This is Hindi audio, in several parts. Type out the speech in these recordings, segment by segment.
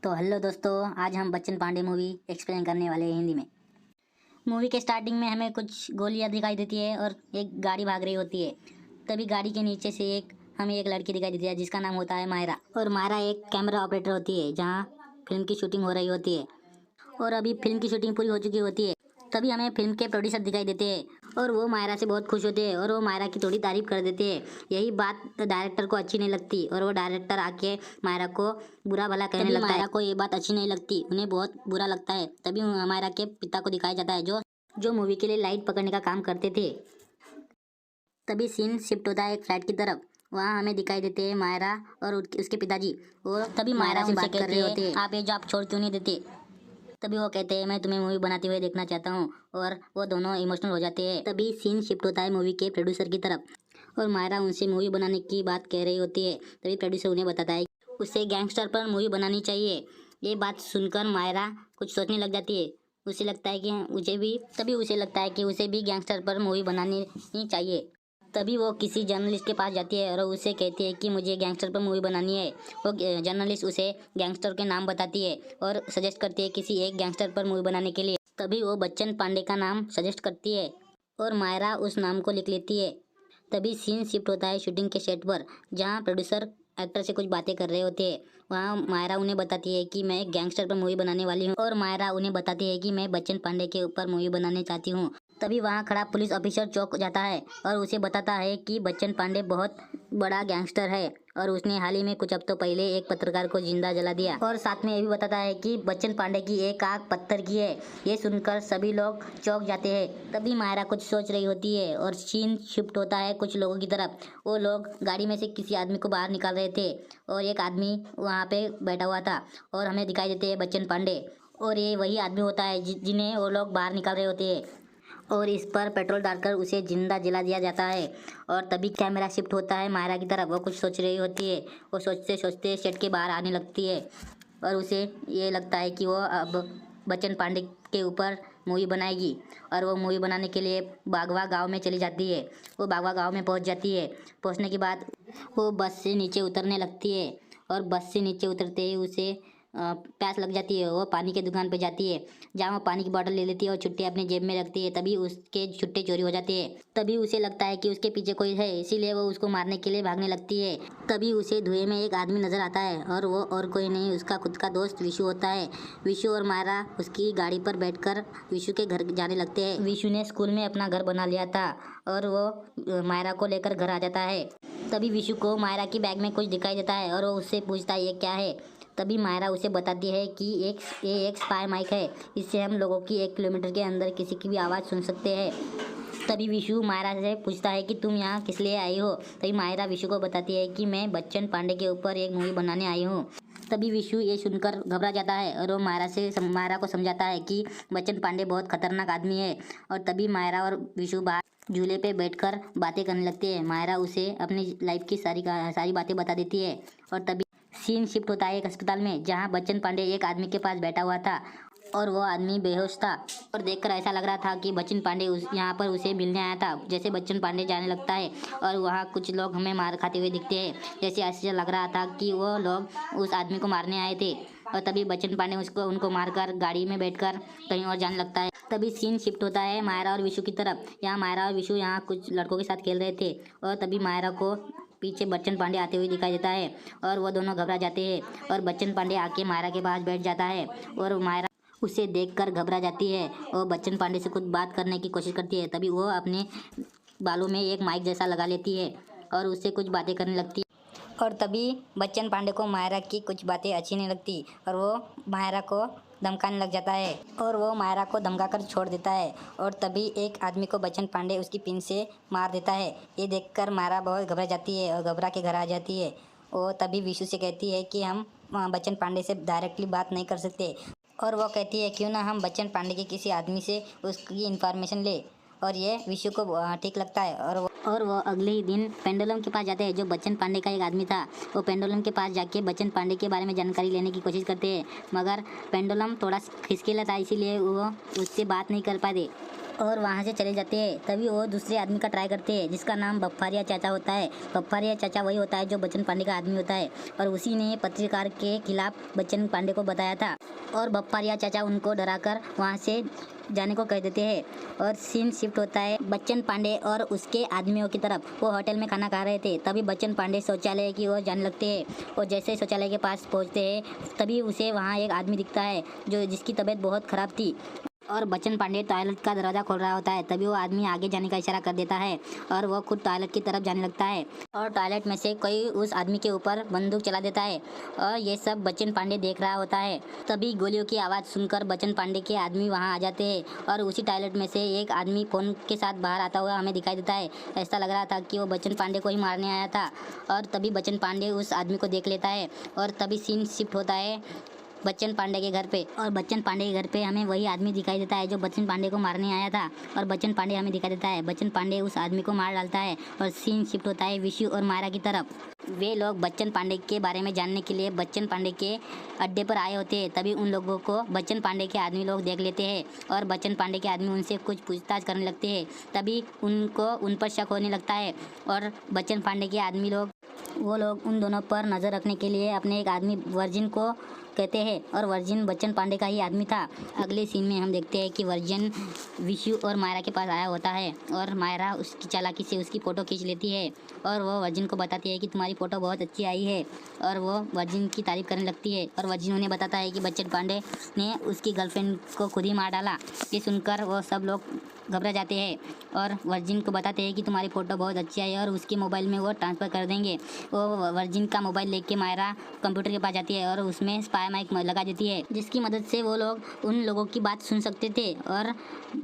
तो हेलो दोस्तों, आज हम बच्चन पांडे मूवी एक्सप्लेन करने वाले हैं हिंदी में। मूवी के स्टार्टिंग में हमें कुछ गोलियां दिखाई देती है और एक गाड़ी भाग रही होती है। तभी गाड़ी के नीचे से हमें एक लड़की दिखाई देती है जिसका नाम होता है मायरा। और मायरा एक कैमरा ऑपरेटर होती है जहाँ फिल्म की शूटिंग हो रही होती है। और अभी फिल्म की शूटिंग पूरी हो चुकी होती है। तभी हमें फिल्म के प्रोड्यूसर दिखाई देते हैं और वो मायरा से बहुत खुश होते हैं और वो मायरा की थोड़ी तारीफ कर देते हैं। यही बात डायरेक्टर को अच्छी नहीं लगती और वो डायरेक्टर आके मायरा को बुरा भला कहने लगता है। मायरा को ये बात अच्छी नहीं लगती, उन्हें बहुत बुरा लगता है। तभी मायरा के पिता को दिखाया जाता है जो जो मूवी के लिए लाइट पकड़ने का काम करते थे। तभी सीन शिफ्ट होता है एक फ्लैट की तरफ। वहाँ हमें दिखाई देते हैं मायरा और उसके पिताजी। और तभी मायरा से बात कर रहे होते हैं, आप ये जॉब छोड़ क्यों नहीं देते। तभी वो कहते हैं मैं तुम्हें मूवी बनाते हुए देखना चाहता हूँ और वो दोनों इमोशनल हो जाते हैं। तभी सीन शिफ्ट होता है मूवी के प्रोड्यूसर की तरफ और मायरा उनसे मूवी बनाने की बात कह रही होती है। तभी प्रोड्यूसर उन्हें बताता है उसे गैंगस्टर पर मूवी बनानी चाहिए। ये बात सुनकर मायरा कुछ सोचने लग जाती है। उसे लगता है कि उसे भी गैंगस्टर पर मूवी बनानी ही चाहिए। तभी वो किसी जर्नलिस्ट के पास जाती है और उसे कहती है कि मुझे गैंगस्टर पर मूवी बनानी है। वो जर्नलिस्ट उसे गैंगस्टर के नाम बताती है और सजेस्ट करती है किसी एक गैंगस्टर पर मूवी बनाने के लिए। तभी वो बच्चन पांडे का नाम सजेस्ट करती है और मायरा उस नाम को लिख लेती है। तभी सीन शिफ्ट होता है शूटिंग के सेट पर जहाँ प्रोड्यूसर एक्टर से कुछ बातें कर रहे होते हैं। वहाँ मायरा उन्हें बताती है कि मैं एक गैंगस्टर पर मूवी बनाने वाली हूँ और मायरा उन्हें बताती है कि मैं बच्चन पांडे के ऊपर मूवी बनाने चाहती हूँ। तभी वहाँ खड़ा पुलिस ऑफिसर चौंक जाता है और उसे बताता है कि बच्चन पांडे बहुत बड़ा गैंगस्टर है और उसने हाल ही में कुछ हफ्तों पहले एक पत्रकार को जिंदा जला दिया। और साथ में ये भी बताता है कि बच्चन पांडे की एक आंख पत्थर की है। ये सुनकर सभी लोग चौंक जाते हैं। तभी मायरा कुछ सोच रही होती है और सीन शिफ्ट होता है कुछ लोगों की तरफ। वो लोग गाड़ी में से किसी आदमी को बाहर निकाल रहे थे और एक आदमी वहाँ पे बैठा हुआ था और हमें दिखाई देते हैं बच्चन पांडे। और ये वही आदमी होता है जिन्हें वो लोग बाहर निकाल रहे होते हैं और इस पर पेट्रोल डालकर उसे जिंदा जला दिया जाता है। और तभी कैमरा शिफ्ट होता है मायरा की तरफ। वो कुछ सोच रही होती है। वो सोचते सोचते सेट के बाहर आने लगती है और उसे ये लगता है कि वो अब बच्चन पांडे के ऊपर मूवी बनाएगी और वो मूवी बनाने के लिए बागवा गांव में चली जाती है। वो बागवा गांव में पहुंच जाती है। पहुंचने के बाद वो बस से नीचे उतरने लगती है और बस से नीचे उतरते ही उसे प्यास लग जाती है। वो पानी की दुकान पे जाती है जहाँ वो पानी की बोतल ले लेती है और छुट्टी अपनी जेब में रखती है। तभी उसके छुट्टे चोरी हो जाते हैं। तभी उसे लगता है कि उसके पीछे कोई है, इसीलिए वो उसको मारने के लिए भागने लगती है। तभी उसे धुएं में एक आदमी नजर आता है और वो और कोई नहीं उसका खुद का दोस्त विशु होता है। विशु और मायरा उसकी गाड़ी पर बैठकर विशु के घर जाने लगते हैं। विशु ने स्कूल में अपना घर बना लिया था और वो मायरा को लेकर घर आ जाता है। तभी विशु को मायरा की बैग में कुछ दिखाई देता है और वो उससे पूछता है ये क्या है। तभी मायरा उसे बताती है कि ये एक स्पाई माइक है, इससे हम लोगों की 1 किलोमीटर के अंदर किसी की भी आवाज़ सुन सकते हैं। तभी विशु मायरा से पूछता है कि तुम यहाँ किस लिए आई हो। तभी मायरा विशु को बताती है कि मैं बच्चन पांडे के ऊपर एक मूवी बनाने आई हूँ। तभी विशु ये सुनकर घबरा जाता है और वो मायरा को समझाता है कि बच्चन पांडे बहुत खतरनाक आदमी है। और तभी मायरा और विशु बाहर झूले पे बैठकर बातें करने लगते हैं। मायरा उसे अपनी लाइफ की सारी बातें बता देती है। और तभी सीन शिफ्ट होता है एक अस्पताल में जहां बच्चन पांडे एक आदमी के पास बैठा हुआ था और वो आदमी बेहोश था। और देखकर ऐसा लग रहा था कि बच्चन पांडे यहाँ पर उसे मिलने आया था। जैसे बच्चन पांडे जाने लगता है और वहाँ कुछ लोग हमें मार खाते हुए दिखते हैं। जैसे ऐसा लग रहा था कि वो लोग उस आदमी को मारने आए थे। और तभी बच्चन पांडे उनको मारकर गाड़ी में बैठकर कहीं और जाने लगता है। तभी सीन शिफ्ट होता है मायरा और विशु की तरफ। यहाँ मायरा और विशु यहाँ कुछ लड़कों के साथ खेल रहे थे और तभी मायरा को पीछे बच्चन पांडे आते हुए दिखाई देता है और वो दोनों घबरा जाते हैं। और बच्चन पांडे आके मायरा के पास बैठ जाता है और मायरा उसे देखकर घबरा जाती है और बच्चन पांडे से कुछ बात करने की कोशिश करती है। तभी वो अपने बालों में एक माइक जैसा लगा लेती है और उससे कुछ बातें करने लगती है। और तभी बच्चन पांडे को मायरा की कुछ बातें अच्छी नहीं लगती और वो मायरा को धमकाने लग जाता है और वो मायरा को धमकाकर छोड़ देता है। और तभी एक आदमी को बच्चन पांडे उसकी पिन से मार देता है। ये देखकर मायरा बहुत घबरा जाती है और घबरा के घर आ जाती है। वो तभी विशु से कहती है कि हम बच्चन पांडे से डायरेक्टली बात नहीं कर सकते। और वो कहती है क्यों ना हम बच्चन पांडे के किसी आदमी से उसकी इन्फॉर्मेशन ले। और ये विशु को ठीक लगता है और वो अगले ही दिन पेंडुलम के पास जाते हैं जो बच्चन पांडे का एक आदमी था। वो पेंडुलम के पास जाके बच्चन पांडे के बारे में जानकारी लेने की कोशिश करते हैं मगर पेंडुलम थोड़ा खिसकेला था इसीलिए वो उससे बात नहीं कर पाते। और वहाँ से चले जाते हैं। तभी वो दूसरे आदमी का ट्राई करते हैं जिसका नाम बप्पारिया चाचा होता है। बप्पारिया चाचा वही होता है जो बच्चन पांडे का आदमी होता है और उसी ने पत्रकार के खिलाफ बच्चन पांडे को बताया था और बप्पारिया चाचा उनको डराकर वहाँ से जाने को कह देते हैं। और सीन शिफ्ट होता है बच्चन पांडे और उसके आदमियों की तरफ। वो होटल में खाना खा रहे थे, तभी बच्चन पांडे शौचालय की ओर जाने लगते हैं और जैसे शौचालय के पास पहुंचते हैं तभी उसे वहाँ एक आदमी दिखता है जो जिसकी तबीयत बहुत ख़राब थी और बच्चन पांडे टॉयलेट का दरवाज़ा खोल रहा होता है। तभी वो आदमी आगे जाने का इशारा कर देता है और वो खुद टॉयलेट की तरफ जाने लगता है और टॉयलेट में से कोई उस आदमी के ऊपर बंदूक चला देता है और ये सब बच्चन पांडे देख रहा होता है। तभी गोलियों की आवाज़ सुनकर बच्चन पांडे के आदमी वहाँ आ जाते हैं और उसी टॉयलेट में से एक आदमी फ़ोन के साथ बाहर आता हुआ हमें दिखाई देता है। ऐसा लग रहा था कि वो बच्चन पांडे को ही मारने आया था और तभी बच्चन पांडे उस आदमी को देख लेता है और तभी सीन शिफ्ट होता है बच्चन पांडे के घर पे। और बच्चन पांडे के घर पे हमें वही आदमी दिखाई देता है जो बच्चन पांडे को मारने आया था और बच्चन पांडे हमें दिखाई देता है। बच्चन पांडे उस आदमी को मार डालता है और सीन शिफ्ट होता है विशु और मायरा की तरफ। वे लोग बच्चन पांडे के बारे में जानने के लिए बच्चन पांडे के अड्डे पर आए होते हैं। तभी उन लोगों को बच्चन पांडे के आदमी लोग देख लेते हैं और बच्चन पांडे के आदमी उनसे कुछ पूछताछ करने लगते हैं। तभी उनको उन पर शक होने लगता है और बच्चन पांडे के आदमी लोग उन दोनों पर नज़र रखने के लिए अपने एक आदमी वर्जिन को कहते हैं और वर्जिन बच्चन पांडे का ही आदमी था। अगले सीन में हम देखते हैं कि वर्जिन विशु और मायरा के पास आया होता है और मायरा उसकी चालाकी से उसकी फ़ोटो खींच लेती है और वो वर्जिन को बताती है कि तुम्हारी फ़ोटो बहुत अच्छी आई है और वो वर्जिन की तारीफ़ करने लगती है और वर्जिन उन्हें बताता है कि बच्चन पांडे ने उसकी गर्लफ्रेंड को खुद ही मार डाला। ये सुनकर वो सब लोग घबरा जाते हैं और वर्जिन को बताते हैं कि तुम्हारी फ़ोटो बहुत अच्छी आई है और उसके मोबाइल में वो ट्रांसफ़र कर देंगे। वो वर्जिन का मोबाइल लेके मायरा कंप्यूटर के पास जाती है और उसमें स्पाई माइक लगा देती है जिसकी मदद से वो लोग उन लोगों की बात सुन सकते थे और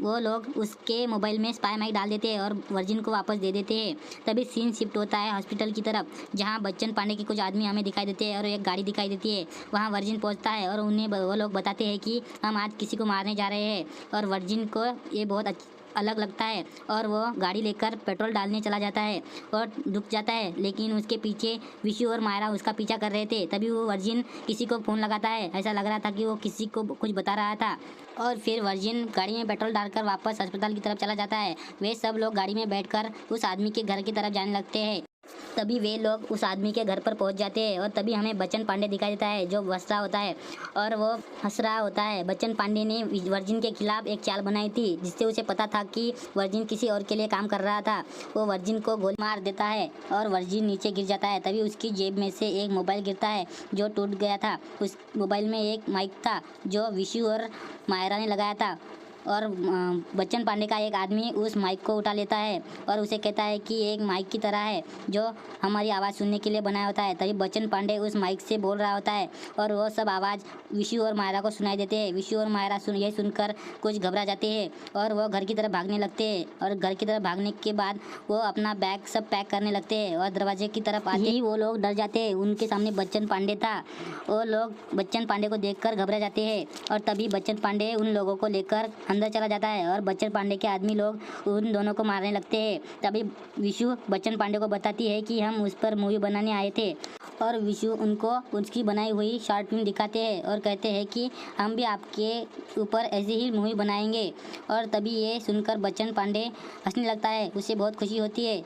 वो लोग उसके मोबाइल में स्पाई माइक डाल देते हैं और वर्जिन को वापस दे देते हैं। तभी सीन शिफ्ट होता है हॉस्पिटल की तरफ जहाँ बच्चन पांडे के कुछ आदमी हमें दिखाई देते हैं और एक गाड़ी दिखाई देती है। वहाँ वर्जिन पहुँचता है और उन्हें वो लोग बताते हैं कि हम आज किसी को मारने जा रहे हैं और वर्जिन को ये बहुत अलग लगता है और वो गाड़ी लेकर पेट्रोल डालने चला जाता है और रुक जाता है, लेकिन उसके पीछे विशु और मायरा उसका पीछा कर रहे थे। तभी वो वर्जिन किसी को फ़ोन लगाता है। ऐसा लग रहा था कि वो किसी को कुछ बता रहा था और फिर वर्जिन गाड़ी में पेट्रोल डालकर वापस अस्पताल की तरफ चला जाता है। वे सब लोग गाड़ी में बैठकर उस आदमी के घर की तरफ जाने लगते हैं। तभी वे लोग उस आदमी के घर पर पहुंच जाते हैं और तभी हमें बच्चन पांडे दिखाई देता है जो हंस रहा होता है और वो हंस रहा होता है। बच्चन पांडे ने वर्जिन के खिलाफ एक चाल बनाई थी जिससे उसे पता था कि वर्जिन किसी और के लिए काम कर रहा था। वो वर्जिन को गोली मार देता है और वर्जिन नीचे गिर जाता है। तभी उसकी जेब में से एक मोबाइल गिरता है जो टूट गया था। उस मोबाइल में एक माइक था जो विशु और मायरा ने लगाया था और बच्चन पांडे का एक आदमी उस माइक को उठा लेता है और उसे कहता है कि एक माइक की तरह है जो हमारी आवाज़ सुनने के लिए बनाया होता है। तभी बच्चन पांडे उस माइक से बोल रहा होता है और वो सब आवाज़ विशु और मायरा को सुनाई देते हैं। विशु और मायरा ये सुनकर कुछ घबरा जाते हैं और वो घर की तरफ भागने लगते हैं और घर की तरफ भागने के बाद वो अपना बैग सब पैक करने लगते हैं और दरवाजे की तरफ आते ही वो लोग डर जाते हैं। उनके सामने बच्चन पांडे था। वो लोग बच्चन पांडे को देखकर घबरा जाते हैं और तभी बच्चन पांडे उन लोगों को लेकर अंदर चला जाता है और बच्चन पांडे के आदमी लोग उन दोनों को मारने लगते हैं। तभी विशु बच्चन पांडे को बताती है कि हम उस पर मूवी बनाने आए थे और विशु उनको उसकी बनाई हुई शॉर्ट फिल्म दिखाते हैं और कहते हैं कि हम भी आपके ऊपर ऐसी ही मूवी बनाएंगे। और तभी ये सुनकर बच्चन पांडे हंसने लगता है, उसे बहुत खुशी होती है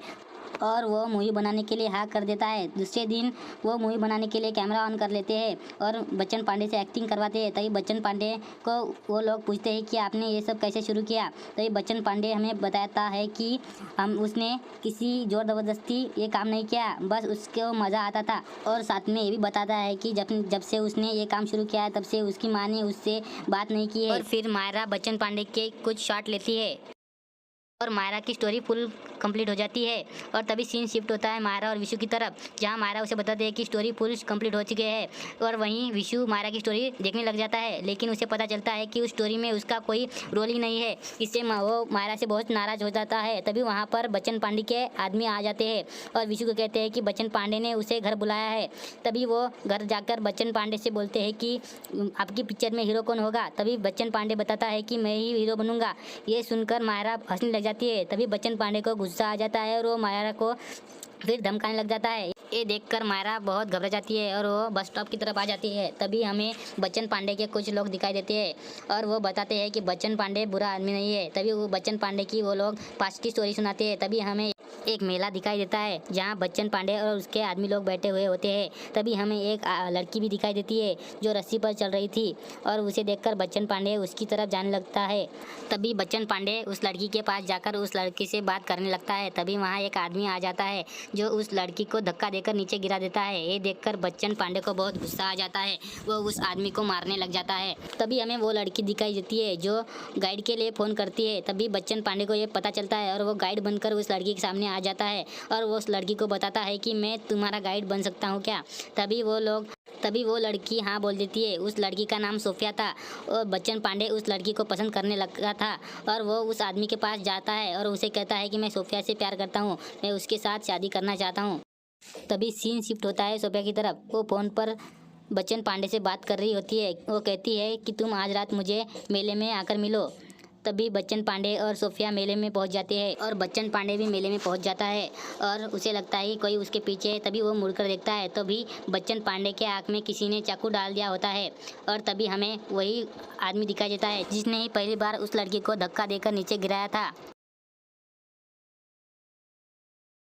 और वो मूवी बनाने के लिए हाँ कर देता है। दूसरे दिन वो मूवी बनाने के लिए कैमरा ऑन कर लेते हैं और बच्चन पांडे से एक्टिंग करवाते हैं। तभी बच्चन पांडे को वो लोग पूछते हैं कि आपने ये सब कैसे शुरू किया। तभी बच्चन पांडे हमें बताता है कि उसने किसी ज़ोर ज़बरदस्ती ये काम नहीं किया, बस उसको मज़ा आता था। और साथ में ये भी बताता है कि जब से उसने ये काम शुरू किया है तब से उसकी माँ ने उससे बात नहीं की है। और फिर मायरा बच्चन पांडे के कुछ शॉट लेती है और मायरा की स्टोरी फुल कंप्लीट हो जाती है। और तभी सीन शिफ्ट होता है मायरा और विशु की तरफ जहां मायरा उसे बताते हैं कि स्टोरी फुल कंप्लीट हो चुकी है और वहीं विशु मायरा की स्टोरी देखने लग जाता है, लेकिन उसे पता चलता है कि उस स्टोरी में उसका कोई रोल ही नहीं है। इससे वो मायरा से बहुत नाराज़ हो जाता है। तभी वहाँ पर बच्चन पांडे के आदमी आ जाते हैं और विशु को कहते हैं कि बच्चन पांडे ने उसे घर बुलाया है। तभी वो घर जाकर बच्चन पांडे से बोलते हैं कि आपकी पिक्चर में हीरो कौन होगा। तभी बच्चन पांडे बताता है कि मैं ही हीरो बनूंगा। ये सुनकर मायरा हंसने लग जाती है। तभी बच्चन पांडे को गुस्सा आ जाता है और वो मायरा को फिर धमकाने लग जाता है। ये देखकर मायरा बहुत घबरा जाती है और वो बस स्टॉप की तरफ आ जाती है। तभी हमें बच्चन पांडे के कुछ लोग दिखाई देते हैं और वो बताते हैं कि बच्चन पांडे बुरा आदमी नहीं है। तभी वो बच्चन पांडे की वो लोग पास्ट की स्टोरी सुनाते हैं। तभी हमें एक मेला दिखाई देता है जहाँ बच्चन पांडे और उसके आदमी लोग बैठे हुए होते हैं। तभी हमें एक लड़की भी दिखाई देती है जो रस्सी पर चल रही थी और उसे देखकर बच्चन पांडे उसकी तरफ जाने लगता है। तभी बच्चन पांडे उस लड़की के पास जाकर उस लड़की से बात करने लगता है। तभी वहाँ एक आदमी आ जाता है जो उस लड़की को धक्का देकर नीचे गिरा देता है। ये देखकर बच्चन पांडे को बहुत गुस्सा आ जाता है। वो उस आदमी को मारने लग जाता है। तभी हमें वो लड़की दिखाई देती है जो गाइड के लिए फ़ोन करती है। तभी बच्चन पांडे को ये पता चलता है और वो गाइड बनकर उस लड़की के सामने आ जाता है और वो उस लड़की को बताता है कि मैं तुम्हारा गाइड बन सकता हूँ क्या। तभी वो लड़की हाँ बोल देती है। उस लड़की का नाम सोफिया था और बच्चन पांडे उस लड़की को पसंद करने लगा था और वो उस आदमी के पास जाता है और उसे कहता है कि मैं सोफिया से प्यार करता हूँ, मैं उसके साथ शादी करना चाहता हूँ। तभी सीन शिफ्ट होता है सोफिया की तरफ। वो फ़ोन पर बच्चन पांडे से बात कर रही होती है। वो कहती है कि तुम आज रात मुझे मेले में आकर मिलो। तभी बच्चन पांडे और सोफिया मेले में पहुंच जाते हैं और बच्चन पांडे भी मेले में पहुंच जाता है और उसे लगता है कि कोई उसके पीछे है। तभी वो मुड़कर देखता है। तभी बच्चन पांडे के आँख में किसी ने चाकू डाल दिया होता है और तभी हमें वही आदमी दिखाई देता है जिसने ही पहली बार उस लड़की को धक्का देकर नीचे गिराया था।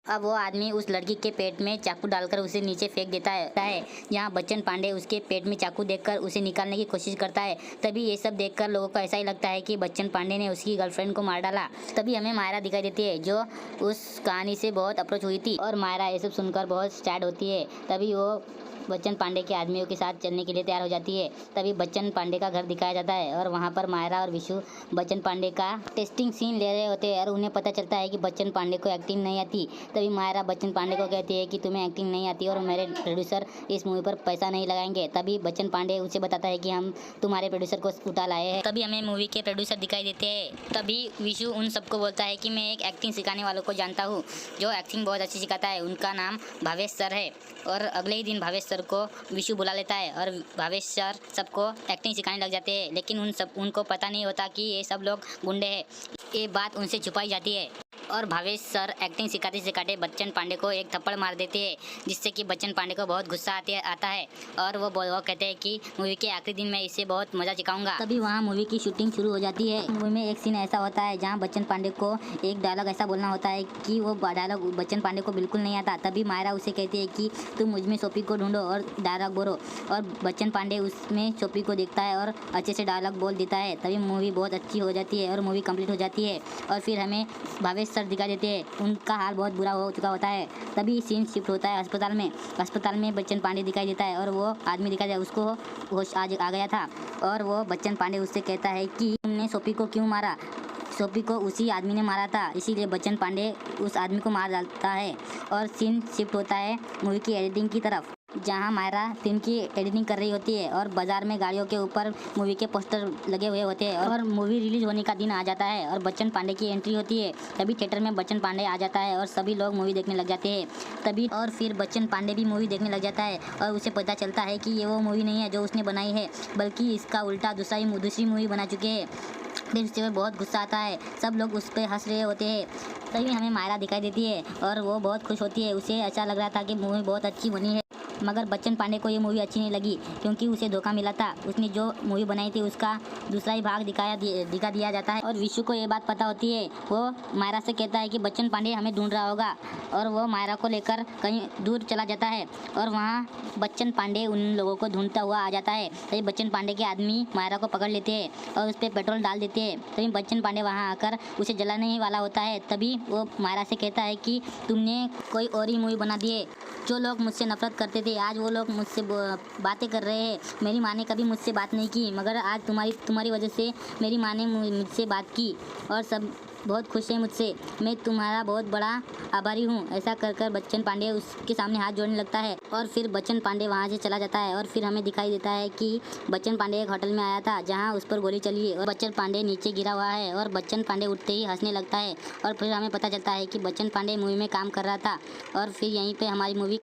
अब वो आदमी उस लड़की के पेट में चाकू डालकर उसे नीचे फेंक देता है जहाँ बच्चन पांडे उसके पेट में चाकू देखकर उसे निकालने की कोशिश करता है। तभी ये सब देखकर लोगों को ऐसा ही लगता है कि बच्चन पांडे ने उसकी गर्लफ्रेंड को मार डाला। तभी हमें मायरा दिखाई देती है जो उस कहानी से बहुत अप्रोच हुई थी और मायरा ये सब सुनकर बहुत सैड होती है। तभी वो बच्चन पांडे के आदमियों के साथ चलने के लिए तैयार हो जाती है। तभी बच्चन पांडे का घर दिखाया जाता है और वहाँ पर मायरा और विशु बच्चन पांडे का टेस्टिंग सीन ले रहे होते हैं और उन्हें पता चलता है कि बच्चन पांडे को एक्टिंग नहीं आती। तभी मायरा बच्चन पांडे को कहती है कि तुम्हें एक्टिंग नहीं आती और मेरे प्रोड्यूसर इस मूवी पर पैसा नहीं लगाएंगे। तभी बच्चन पांडे उसे बताता है कि हम तुम्हारे प्रोड्यूसर को उठा लाए हैं। तभी हमें मूवी के प्रोड्यूसर दिखाई देते हैं। तभी विशु उन सबको बोलता है कि मैं एक एक्टिंग सिखाने वालों को जानता हूँ जो एक्टिंग बहुत अच्छी सिखाता है, उनका नाम भावेश सर है। और अगले ही दिन भावेश सर को विशु बुला लेता है और भावेश सर सबको एक्टिंग सिखाने लग जाते हैं। लेकिन उनको पता नहीं होता कि ये सब लोग गुंडे हैं। ये बात उनसे छुपाई जाती है और भावेश सर एक्टिंग सिखाते सिखाते बच्चन पांडे को एक थप्पड़ मार देते हैं जिससे कि बच्चन पांडे को बहुत गुस्सा आता है और वो कहते हैं कि मूवी के आखिरी दिन मैं इसे बहुत मज़ा सिखाऊंगा। तभी वहाँ मूवी की शूटिंग शुरू हो जाती है। मूवी में एक सीन ऐसा होता है जहाँ बच्चन पांडे को एक डायलॉग ऐसा बोलना होता है कि वो डायलॉग बच्चन पांडे को बिल्कुल नहीं आता। तभी मायरा उसे कहती है कि तुम मुझ में सोफी को ढूंढो और डायलॉग बोलो और बच्चन पांडे उसमें सोफी को देखता है और अच्छे से डायलॉग बोल देता है। तभी मूवी बहुत अच्छी हो जाती है और मूवी कंप्लीट हो जाती है और फिर हमें भावेश सर दिखा देते हैं। उनका हाल बहुत बुरा हो चुका होता है। तभी सीन शिफ्ट होता है अस्पताल में बच्चन पांडे दिखाई देता है और वो आदमी दिखाई देता है, उसको होश आ गया था और वो बच्चन पांडे उससे कहता है कि तुमने सोफी को क्यों मारा। सोफी को उसी आदमी ने मारा था, इसीलिए बच्चन पांडे उस आदमी को मार डालता है। और सीन शिफ्ट होता है मूवी की एडिटिंग की तरफ जहां मायरा फिल्म की एडिटिंग कर रही होती है और बाजार में गाड़ियों के ऊपर मूवी के पोस्टर लगे हुए होते हैं और मूवी रिलीज होने का दिन आ जाता है और बच्चन पांडे की एंट्री होती है। तभी थिएटर में बच्चन पांडे आ जाता है और सभी लोग मूवी देखने लग जाते हैं। तभी और फिर बच्चन पांडे भी मूवी देखने लग जाता है और उसे पता चलता है कि ये वो मूवी नहीं है जो उसने बनाई है, बल्कि इसका उल्टा दूसरी मूवी बना चुके हैं। फिर उससे बहुत गुस्सा आता है, सब लोग उस पर हंस रहे होते हैं। तभी हमें मायरा दिखाई देती है और वो बहुत खुश होती है। उसे ऐसा लग रहा था कि मूवी बहुत अच्छी बनी है, मगर बच्चन पांडे को ये मूवी अच्छी नहीं लगी क्योंकि उसे धोखा मिला था। उसने जो मूवी बनाई थी उसका दूसरा ही भाग दिखा दिया जाता है और विशु को ये बात पता होती है। वो मायरा से कहता है कि बच्चन पांडे हमें ढूंढ रहा होगा और वो मायरा को लेकर कहीं दूर चला जाता है और वहाँ बच्चन पांडे उन लोगों को ढूंढता हुआ आ जाता है। तभी बच्चन पांडे के आदमी मायरा को पकड़ लेते हैं और उस पर पेट्रोल डाल देते हैं। तभी बच्चन पांडे वहाँ आकर उसे जलाने ही वाला होता है। तभी वो मायरा से कहता है कि तुमने कोई और ही मूवी बना दी है। जो लोग मुझसे नफरत करते थे आज वो लोग मुझसे बातें कर रहे हैं। मेरी माँ ने कभी मुझसे बात नहीं की, मगर आज तुम्हारी वजह से मेरी माँ ने मुझसे बात की और सब बहुत खुश है मुझसे। मैं तुम्हारा बहुत बड़ा आभारी हूँ। ऐसा कर बच्चन पांडे उसके सामने हाथ जोड़ने लगता है और फिर बच्चन पांडे वहाँ से चला जाता है और फिर हमें दिखाई देता है कि बच्चन पांडे एक होटल में आया था जहाँ उस पर गोली चली और बच्चन पांडे नीचे गिरा हुआ है और बच्चन पांडे उठते ही हंसने लगता है और फिर हमें पता चलता है कि बच्चन पांडे मूवी में काम कर रहा था और फिर यहीं पर हमारी मूवी